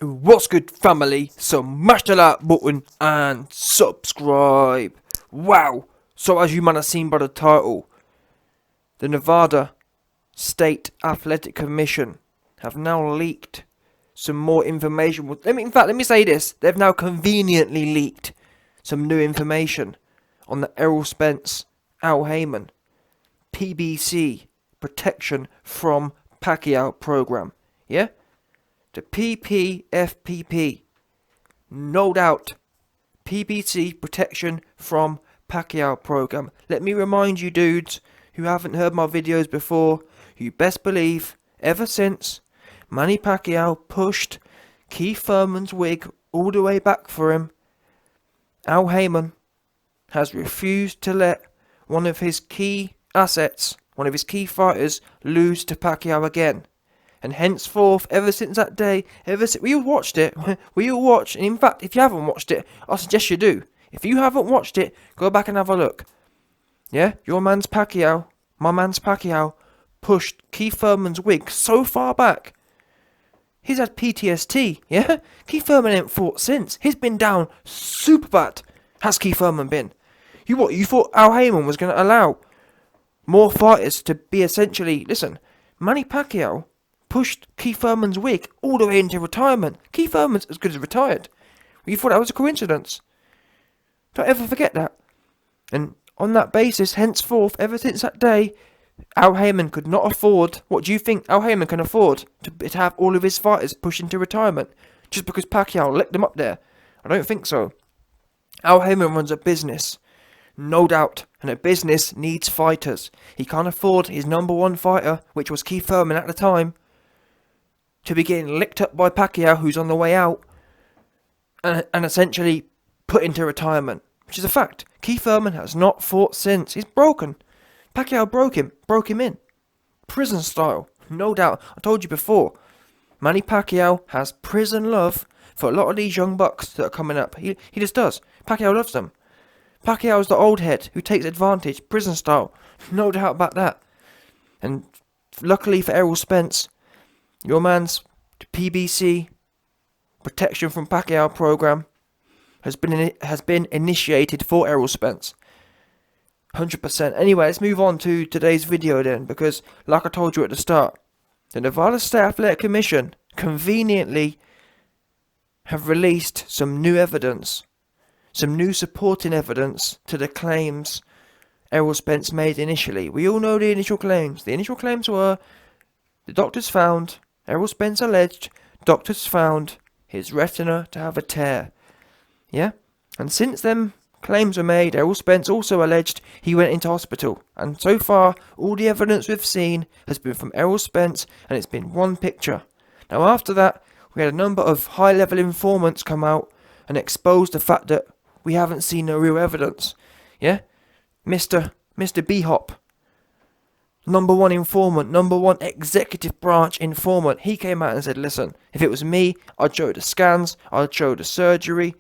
What's good, family? So mash the like button and subscribe. Wow! So as you might have seen by the title, the Nevada State Athletic Commission have now leaked some more information. Let me say this. They've now conveniently leaked some new information on the Errol Spence-Al Haymon PBC Protection from Pacquiao program. Yeah? The PPFPP. No doubt. PBC Protection from Pacquiao program. Let me remind you dudes who haven't heard my videos before, you best believe, ever since Manny Pacquiao pushed Keith Thurman's wig all the way back for him, Al Haymon has refused to let one of his key assets, one of his key fighters, lose to Pacquiao again. And henceforth, ever since that day, we all watched it. We all watched. And in fact, if you haven't watched it, I suggest you do. If you haven't watched it, go back and have a look. Yeah, your man's Pacquiao, my man's Pacquiao, pushed Keith Thurman's wig so far back. He's had PTSD, yeah? Keith Thurman ain't fought since. He's been down super bad. Has Keith Thurman been? You thought Al Haymon was going to allow more fighters to be essentially... Listen, Manny Pacquiao pushed Keith Thurman's wig all the way into retirement. Keith Thurman's as good as retired. You thought that was a coincidence. Don't ever forget that. And on that basis, henceforth, ever since that day, Al Haymon could not afford... What do you think Al Haymon can afford? To have all of his fighters push into retirement? Just because Pacquiao let them up there? I don't think so. Al Haymon runs a business. No doubt. And a business needs fighters. He can't afford his number one fighter, which was Keith Thurman at the time, to be getting licked up by Pacquiao, who's on the way out, and essentially put into retirement, which is a fact. Keith Thurman has not fought since. He's broken. Pacquiao broke him in. Prison style, no doubt. I told you before, Manny Pacquiao has prison love for a lot of these young bucks that are coming up. He just does. Pacquiao loves them. Pacquiao's the old head who takes advantage, prison style. No doubt about that. And luckily for Errol Spence, your man's PBC Protection from Pacquiao program has been initiated for Errol Spence. 100%. Anyway, let's move on to today's video then, because like I told you at the start, the Nevada State Athletic Commission conveniently have released some new evidence, some new supporting evidence to the claims Errol Spence made initially. We all know the initial claims. The initial claims were the doctors found, Errol Spence alleged, doctors found his retina to have a tear. Yeah? And since them claims were made, Errol Spence also alleged he went into hospital. And so far, all the evidence we've seen has been from Errol Spence, and it's been one picture. Now after that, we had a number of high-level informants come out and expose the fact that we haven't seen no real evidence. Yeah? Mr. B-Hop, number one informant, number one executive branch informant, he came out and said, listen, if it was me, I'd show the scans, I'd show the surgery.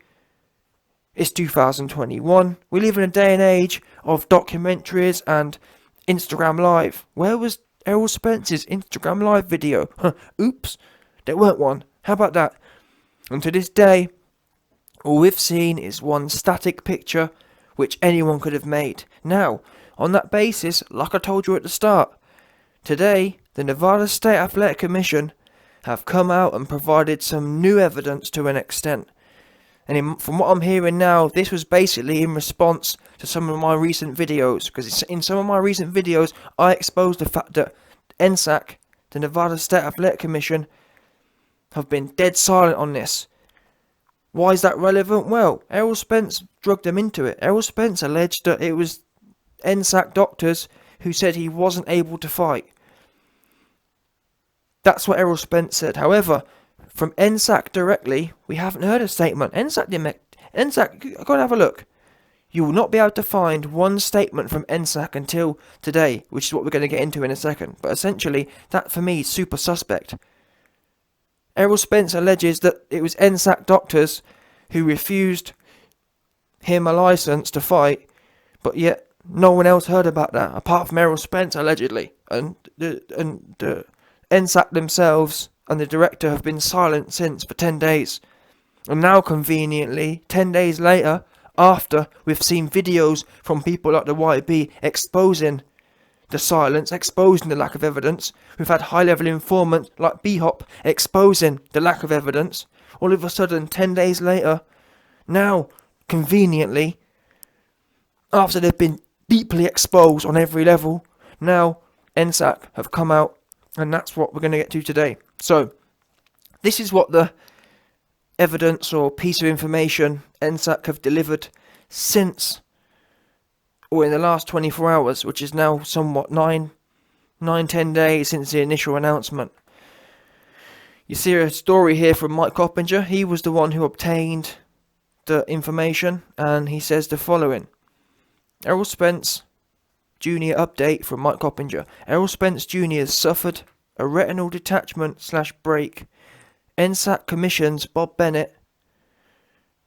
It's 2021. We live in a day and age of documentaries and Instagram Live. Where was Errol Spence's Instagram Live video? Oops, there weren't one. How about that? And to this day, all we've seen is one static picture which anyone could have made. Now, on that basis, like I told you at the start, today the Nevada State Athletic Commission have come out and provided some new evidence to an extent. And from what I'm hearing now, this was basically in response to some of my recent videos. Because in some of my recent videos, I exposed the fact that NSAC, the Nevada State Athletic Commission, have been dead silent on this. Why is that relevant? Well, Errol Spence drugged them into it. Errol Spence alleged that it was NSAC doctors who said he wasn't able to fight. That's what Errol Spence said. However, from NSAC directly, we haven't heard a statement. NSAC, go and have a look. You will not be able to find one statement from NSAC until today, which is what we're going to get into in a second. But essentially, that for me is super suspect. Errol Spence alleges that it was NSAC doctors who refused him a license to fight, but yet no one else heard about that, apart from Errol Spence, allegedly. And the NSAC themselves and the director have been silent since for 10 days. And now, conveniently, 10 days later, after we've seen videos from people like the YB exposing the silence, exposing the lack of evidence, we've had high-level informants like B-Hop exposing the lack of evidence, all of a sudden, 10 days later, now, conveniently, after they've been deeply exposed on every level, now NSAC have come out, and that's what we're going to get to today. So, this is what the evidence or piece of information NSAC have delivered since, or in the last 24 hours, which is now somewhat 10 days since the initial announcement. You see a story here from Mike Coppinger. He was the one who obtained the information, and he says the following. Errol Spence Jr. update from Mike Coppinger. Errol Spence Jr. has suffered a retinal detachment/break. NSAC Commission's Bob Bennett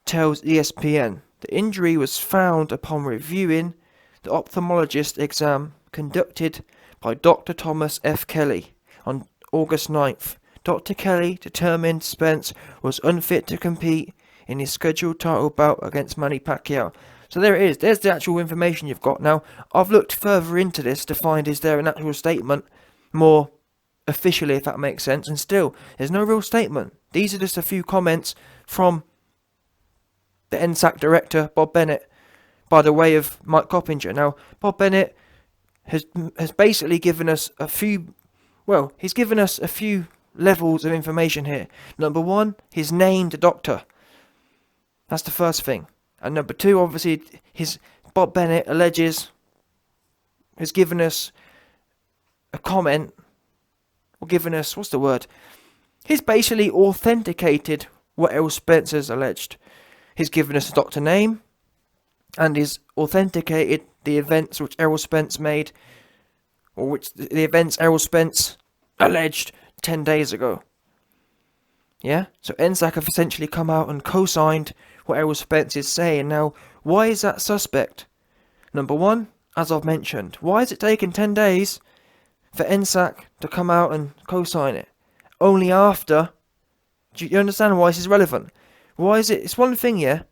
tells ESPN. The injury was found upon reviewing the ophthalmologist exam conducted by Dr. Thomas F. Kelly on August 9th. Dr. Kelly determined Spence was unfit to compete in his scheduled title bout against Manny Pacquiao. So there it is. There's the actual information you've got. Now, I've looked further into this to find is there an actual statement, more officially, if that makes sense, and still, there's no real statement. These are just a few comments from the NSAC director, Bob Bennett, by the way of Mike Coppinger. Now, Bob Bennett has basically given us a few, he's given us a few levels of information here. Number one, he's named a doctor. That's the first thing. And number two, obviously, Bob Bennett has given us a comment, or given us, he's basically authenticated what Errol Spence has alleged. He's given us a doctor name, and he's authenticated the events which Errol Spence made, or which the events Errol Spence alleged 10 days ago. Yeah? So NSAC have essentially come out and co-signed what Errol Spence is saying. Now, why is that suspect? Number one, as I've mentioned, why is it taking 10 days for NSAC to come out and co-sign it? Only after. Do you understand why this is relevant? Why is it? It's one thing, yeah,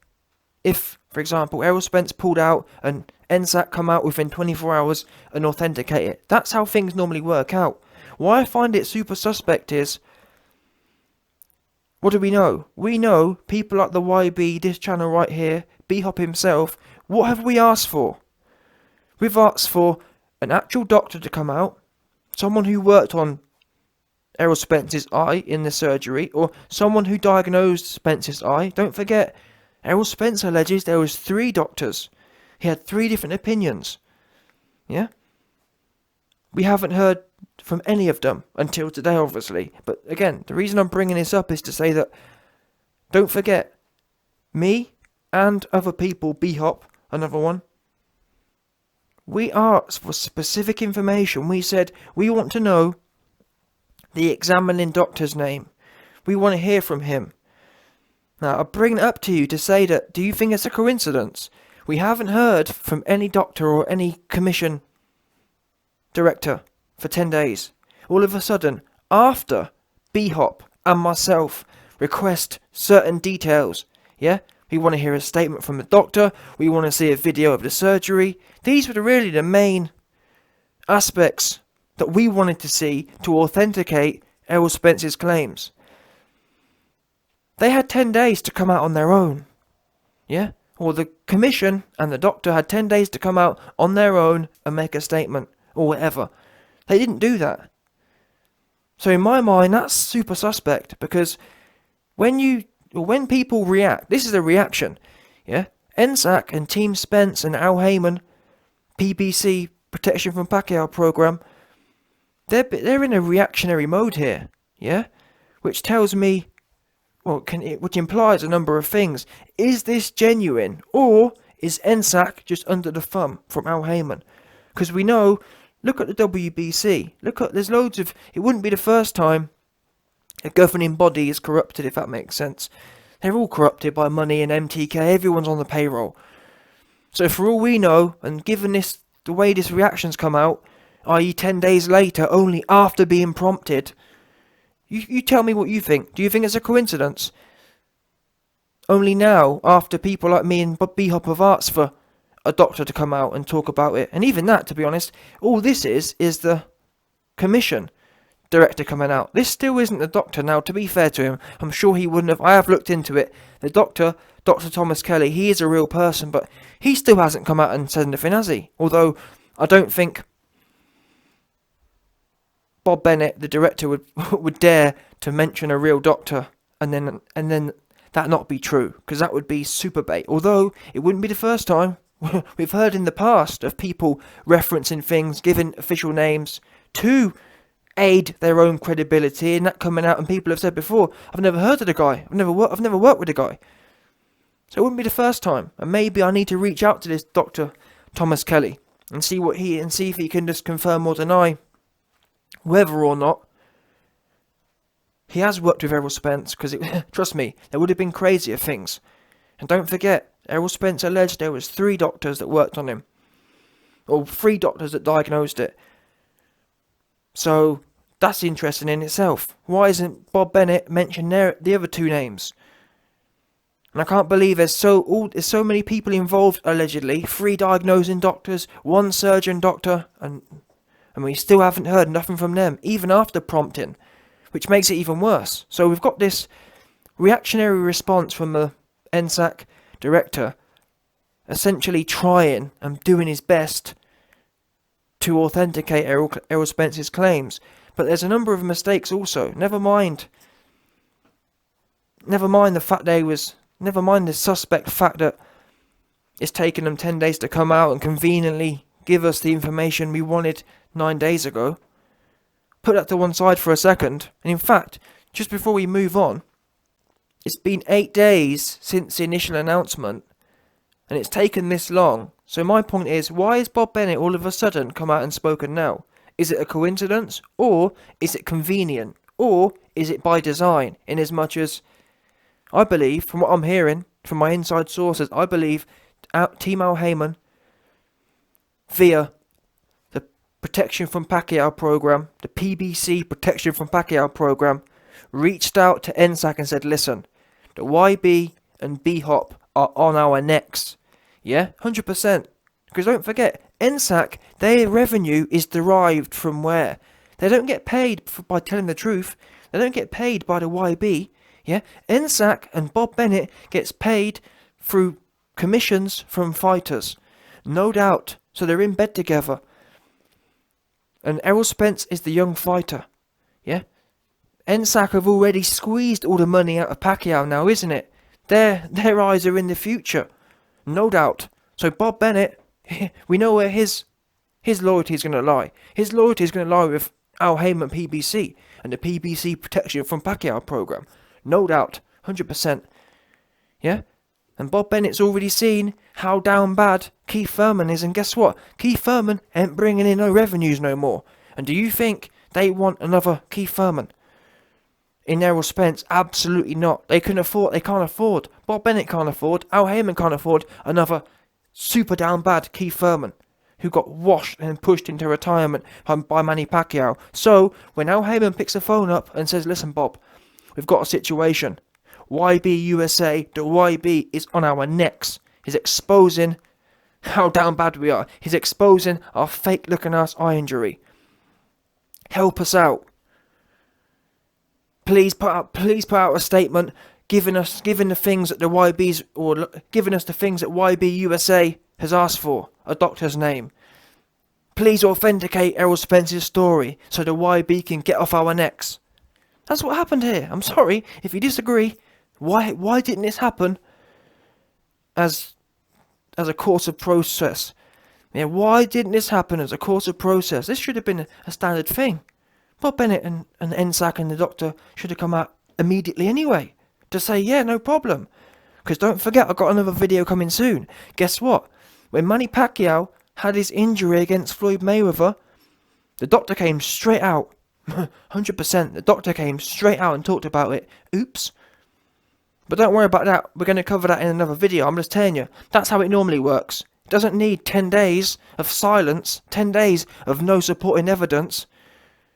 if, for example, Errol Spence pulled out and NSAC come out within 24 hours and authenticate it. That's how things normally work out. Why I find it super suspect is, what do we know? We know people like the YB, this channel right here, B-Hop himself. What have we asked for? We've asked for an actual doctor to come out, someone who worked on Errol Spence's eye in the surgery, or someone who diagnosed Spence's eye. Don't forget, Errol Spence alleges there was 3 doctors. He had 3 different opinions. Yeah? We haven't heard from any of them until today, obviously. But again, the reason I'm bringing this up is to say that, don't forget, me and other people, B-Hop, another one, we asked for specific information. We said, we want to know the examining doctor's name. We want to hear from him. Now, I bring it up to you to say that, do you think it's a coincidence? We haven't heard from any doctor or any commission director for 10 days. All of a sudden, after B-Hop and myself request certain details, yeah? We want to hear a statement from the doctor. We want to see a video of the surgery. These were really the main aspects that we wanted to see to authenticate Errol Spence's claims. They had 10 days to come out on their own. Yeah? Or the commission and the doctor had 10 days to come out on their own and make a statement, or whatever. They didn't do that. So in my mind, that's super suspect, because when people react, this is a reaction, yeah? NSAC and Team Spence and Al Haymon, PBC, Protection from Pacquiao program, they're in a reactionary mode here, yeah? Which tells me, which implies a number of things. Is this genuine, or is NSAC just under the thumb from Al Haymon? Because we know, look at the WBC. There's loads of, it wouldn't be the first time a governing body is corrupted, if that makes sense. They're all corrupted by money and MTK. Everyone's on the payroll. So for all we know, and given this, the way this reaction's come out, i.e. 10 days later, only after being prompted, You tell me what you think. Do you think it's a coincidence? Only now, after people like me and B-Hop have asked for a doctor to come out and talk about it. And even that, to be honest, all this is the commission director coming out. This still isn't the doctor. Now, to be fair to him, I'm sure he wouldn't have. I have looked into it. The doctor, Dr. Thomas Kelly, he is a real person, but he still hasn't come out and said anything, has he? Although, I don't think Bob Bennett, the director, would dare to mention a real doctor and then that not be true, because that would be super bait. Although it wouldn't be the first time. We've heard in the past of people referencing things, giving official names to aid their own credibility, and that coming out, and people have said before, I've never heard of the guy, I've never worked with the guy. So it wouldn't be the first time, and maybe I need to reach out to this Dr. Thomas Kelly and see if he can just confirm or deny whether or not he has worked with Errol Spence, because trust me, there would have been crazier things. And don't forget, Errol Spence alleged there was 3 doctors that worked on him. Or 3 doctors that diagnosed it. So, that's interesting in itself. Why isn't Bob Bennett mentioned the other 2 names? And I can't believe there's so many people involved, allegedly. 3 diagnosing doctors, 1 surgeon doctor, and we still haven't heard nothing from them, even after prompting. Which makes it even worse. So we've got this reactionary response from the NSAC director, essentially trying and doing his best to authenticate Errol Spence's claims. But there's a number of mistakes also. Never mind the suspect fact that it's taken them 10 days to come out and conveniently give us the information we wanted 9 days ago. Put that to one side for a second, and in fact, just before we move on, it's been 8 days since the initial announcement, and it's taken this long. So my point is, why is Bob Bennett all of a sudden come out and spoken now? Is it a coincidence, or is it convenient, or is it by design, in as much as, I believe, from what I'm hearing, from my inside sources, I believe Team Al Haymon, via Protection from Pacquiao program, the PBC Protection from Pacquiao program, reached out to NSAC and said, listen, the YB and B-Hop are on our necks. Yeah, 100%. Because don't forget, NSAC, their revenue is derived from where? They don't get paid by telling the truth. They don't get paid by the YB. Yeah, NSAC and Bob Bennett gets paid through commissions from fighters. No doubt. So they're in bed together. And Errol Spence is the young fighter. Yeah? NSAC have already squeezed all the money out of Pacquiao now, isn't it? Their eyes are in the future. No doubt. So Bob Bennett, we know where his loyalty is going to lie. His loyalty is going to lie with Al Haymon PBC and the PBC Protection from Pacquiao program. No doubt. 100%. Yeah? And Bob Bennett's already seen how down bad Keith Thurman is, and guess what? Keith Thurman ain't bringing in no revenues no more. And do you think they want another Keith Thurman in Errol Spence? Absolutely not. They can't afford. Bob Bennett can't afford. Al Haymon can't afford another super down bad Keith Thurman, who got washed and pushed into retirement by Manny Pacquiao. So when Al Haymon picks the phone up and says, listen Bob, we've got a situation. YB USA, the YB is on our necks. He's exposing how down bad we are. He's exposing our fake looking ass eye injury. Help us out. Please put out a statement giving us the things that the YB's, or giving us the things that YB USA has asked for. A doctor's name. Please authenticate Errol Spence's story so the YB can get off our necks. That's what happened here. I'm sorry if you disagree. Why didn't this happen as a course of process? Yeah, why didn't this happen as a course of process? This should have been a standard thing. Bob Bennett and NSAC and the doctor should have come out immediately anyway to say, yeah, no problem. Because don't forget, I've got another video coming soon. Guess what? When Manny Pacquiao had his injury against Floyd Mayweather, the doctor came straight out. 100%. The doctor came straight out and talked about it. Oops. But don't worry about that. We're going to cover that in another video. I'm just telling you. That's how it normally works. It doesn't need 10 days of silence, 10 days of no supporting evidence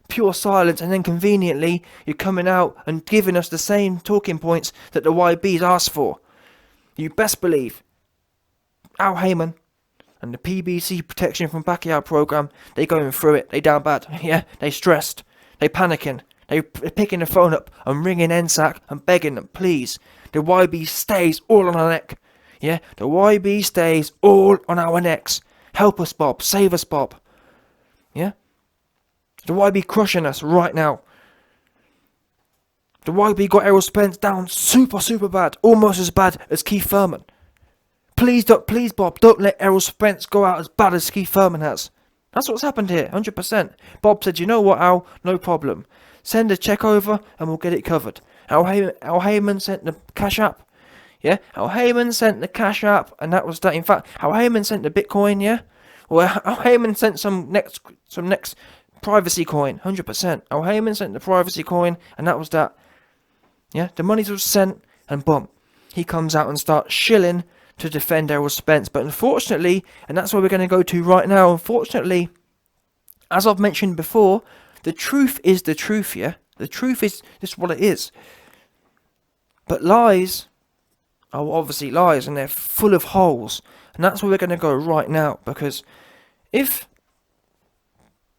pure silence, and then conveniently you're coming out and giving us the same talking points that the YBs asked for. You best believe Al Haymon and the PBC Protection from Pacquiao program, they going through it. They down bad. Yeah, they stressed. They panicking. They picking the phone up and ringing NSAC and begging them, please. The YB stays all on our neck. Yeah, the YB stays all on our necks. Help us, Bob. Save us, Bob. Yeah? The YB crushing us right now. The YB got Errol Spence down super bad. Almost as bad as Keith Thurman. Please, Bob, don't let Errol Spence go out as bad as Keith Thurman has. That's what's happened here, 100%. Bob said, you know what, Al? No problem. Send a check over and we'll get it covered. Al Haymon sent the cash app. Yeah? Al Haymon sent the cash app, and that was that. In fact, Al Haymon sent the Bitcoin, yeah? Well, Al Haymon sent some next privacy coin, 100%. Al Haymon sent the privacy coin, and that was that. Yeah? The money was sent, and boom. He comes out and starts shilling to defend Errol Spence. But unfortunately, and that's where we're going to go to right now, unfortunately, as I've mentioned before, the truth is the truth, yeah? The truth is just what it is. But lies are obviously lies, and they're full of holes. And that's where we're going to go right now. Because if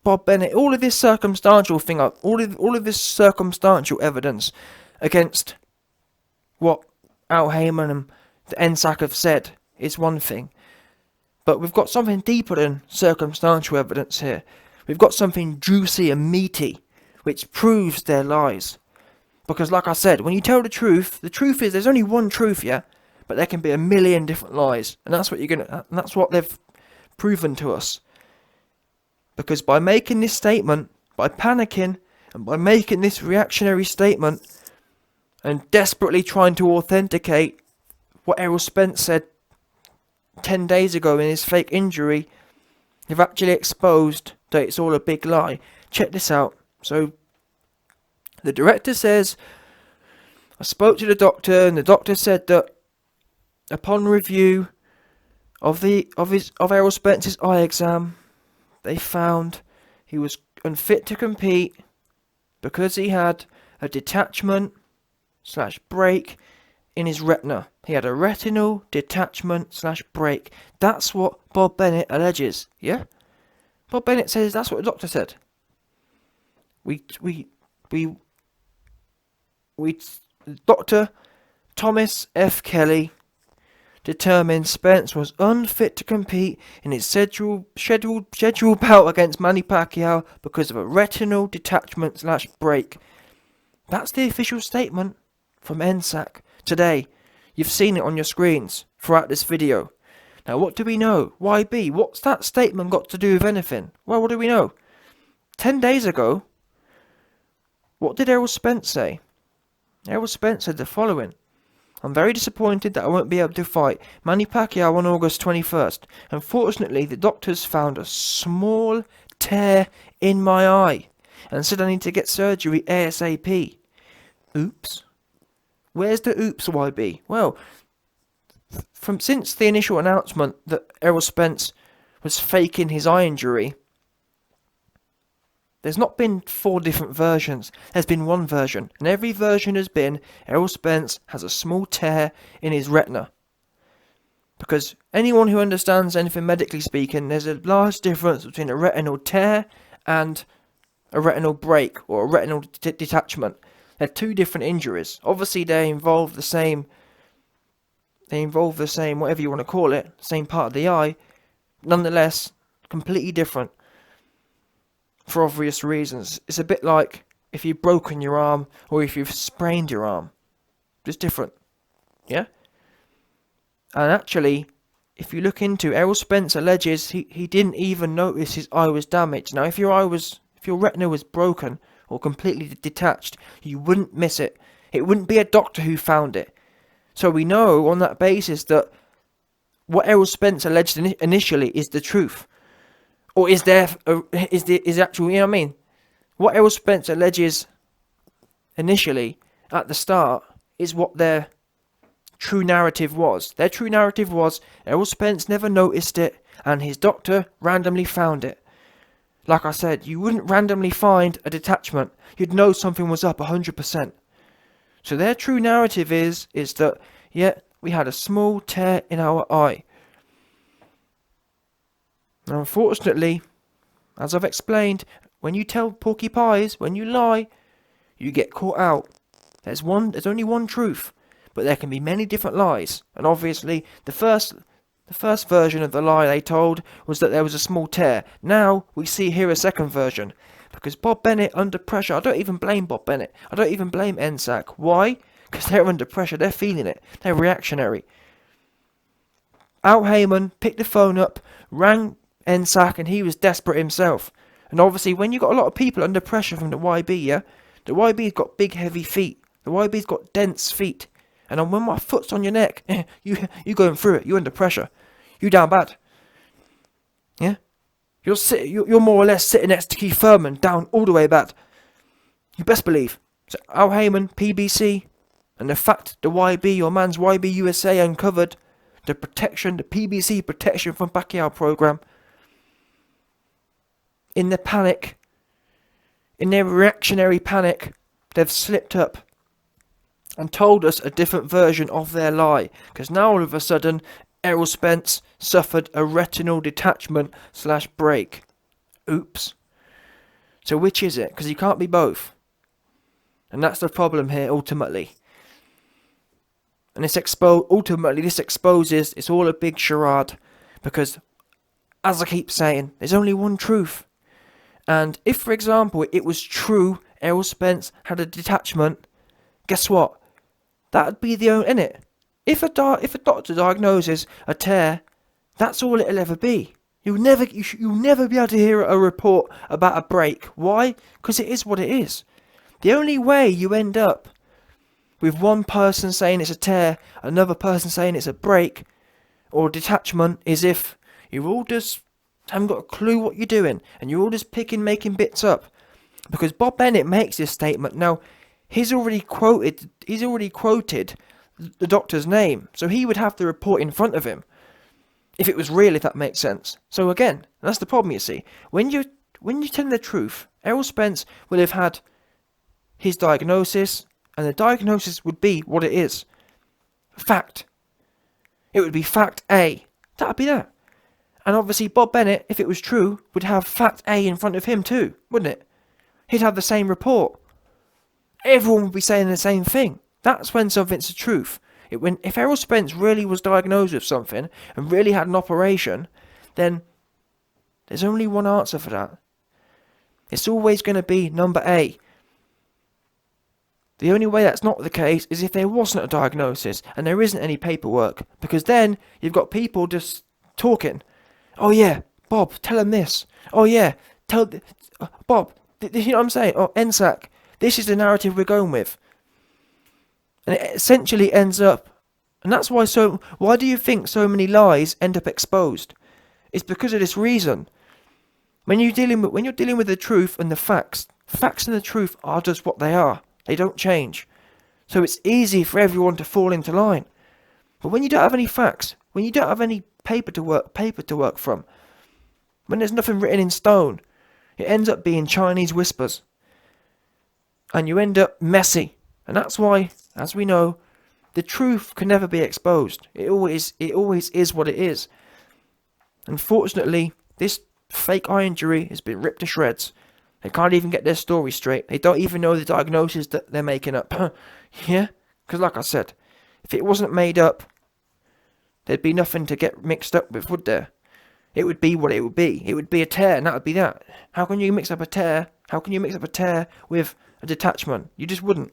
Bob Bennett, all of this circumstantial thing, all of this circumstantial evidence against what Al Haymon and the NSAC have said is one thing. But we've got something deeper than circumstantial evidence here. We've got something juicy and meaty, which proves their lies. Because like I said, when you tell the truth is there's only one truth, yeah? But there can be a million different lies. And that's what they've proven to us. Because by making this statement, by panicking, and by making this reactionary statement, and desperately trying to authenticate what Errol Spence said 10 days ago in his fake injury, they've actually exposed that it's all a big lie. Check this out. So, the director says, I spoke to the doctor, and the doctor said that upon review of Errol Spence's eye exam, they found he was unfit to compete because he had a detachment / break in his retina. He had a retinal detachment / break. That's what Bob Bennett alleges. Yeah? Bob Bennett says that's what the doctor said. Dr. Thomas F. Kelly determined Spence was unfit to compete in his scheduled bout against Manny Pacquiao because of a retinal detachment / break. That's the official statement from NSAC today. You've seen it on your screens throughout this video. Now what do we know? YB, what's that statement got to do with anything? Well, what do we know? 10 days ago, what did Errol Spence say? Errol Spence said the following. I'm very disappointed that I won't be able to fight Manny Pacquiao on August 21st. Unfortunately, the doctors found a small tear in my eye and said I need to get surgery ASAP. Oops. Where's the oops, YB? Well, since the initial announcement that Errol Spence was faking his eye injury, there's not been 4 different versions. There's been one version. And every version has been Errol Spence has a small tear in his retina. Because anyone who understands anything medically speaking, there's a large difference between a retinal tear and a retinal break or a retinal detachment. They're 2 different injuries. Obviously they involve the same, whatever you want to call it, same part of the eye. Nonetheless, completely different. For obvious reasons. It's a bit like if you've broken your arm or if you've sprained your arm. Just different. Yeah? And actually, if you look into Errol Spence alleges he didn't even notice his eye was damaged. Now if your retina was broken or completely detached, you wouldn't miss it. It wouldn't be a doctor who found it. So we know on that basis that what Errol Spence alleged initially is the truth. Or is actual, you know what I mean? What Errol Spence alleges initially, at the start, is what their true narrative was. Their true narrative was Errol Spence never noticed it, and his doctor randomly found it. like I said, you wouldn't randomly find a detachment. You'd know something was up 100%. So their true narrative is that, yeah, we had a small tear in our eye. Now, unfortunately, as I've explained, when you tell porky pies, when you lie, you get caught out. There's only one truth, but there can be many different lies. And obviously, the first version of the lie they told was that there was a small tear. Now we see here a second version, because Bob Bennett under pressure. I don't even blame Bob Bennett. I don't even blame NSAC. Why? Because they're under pressure. They're feeling it. They're reactionary. Al Haymon picked the phone up, rang NSAC, and he was desperate himself. And obviously, when you got a lot of people under pressure from the YB, yeah, the YB's got big, heavy feet. The YB's got dense feet. And when my foot's on your neck, you going through it. You're under pressure. You down bad. Yeah, you're more or less sitting next to Keith Thurman, down all the way bad. You best believe. So Al Haymon, PBC, and the fact the YB, your man's YB USA, uncovered the PBC protection from Pacquiao program. In their panic, in their reactionary panic, they've slipped up and told us a different version of their lie. Because now all of a sudden, Errol Spence suffered a retinal detachment / break. Oops. So which is it? Because you can't be both. And that's the problem here, ultimately. And ultimately this exposes it's all a big charade. Because, as I keep saying, there's only one truth. And if, for example, it was true Errol Spence had a detachment, guess what? That'd be the only, innit? If a doctor diagnoses a tear, that's all it'll ever be. You'll never be able to hear a report about a break. Why? Because it is what it is. The only way you end up with one person saying it's a tear, another person saying it's a break or detachment, is if you all just haven't got a clue what you're doing and you're all just making bits up. Because Bob Bennett makes this statement. Now, he's already quoted the doctor's name, so he would have the report in front of him if it was real, if that makes sense. So again, that's the problem, you see. When you're telling the truth, Errol Spence will have had his diagnosis, and the diagnosis would be what it is. Fact. It would be fact A. That'd be that. And obviously Bob Bennett, if it was true, would have fact A in front of him too, wouldn't it? He'd have the same report. Everyone would be saying the same thing. That's when something's the truth. If Errol Spence really was diagnosed with something and really had an operation, then there's only one answer for that. It's always going to be number A. The only way that's not the case is if there wasn't a diagnosis and there isn't any paperwork, because then you've got people just talking. Oh yeah, Bob, tell him this. Oh yeah, Bob, you know what I'm saying? Oh, NSAC, this is the narrative we're going with. And it essentially ends up, and that's why do you think so many lies end up exposed? It's because of this reason. When you're dealing with the truth and the facts and the truth are just what they are. They don't change. So it's easy for everyone to fall into line. But when you don't have any facts, when you don't have any paper to work from, when there's nothing written in stone, it ends up being Chinese whispers. And you end up messy. And that's why, as we know, the truth can never be exposed. It always is what it is. Unfortunately, this fake eye injury has been ripped to shreds. They can't even get their story straight. They don't even know the diagnosis that they're making up. Yeah? Because like I said, if it wasn't made up, there'd be nothing to get mixed up with, would there? It would be what it would be. It would be a tear, and that would be that. How can you mix up a tear? How can you mix up a tear with a detachment? You just wouldn't.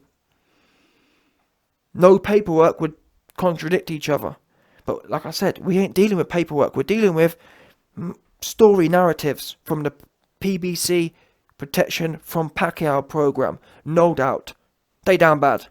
No paperwork would contradict each other. But like I said, we ain't dealing with paperwork. We're dealing with story narratives from the PBC Protection from Pacquiao program. No doubt. They down bad.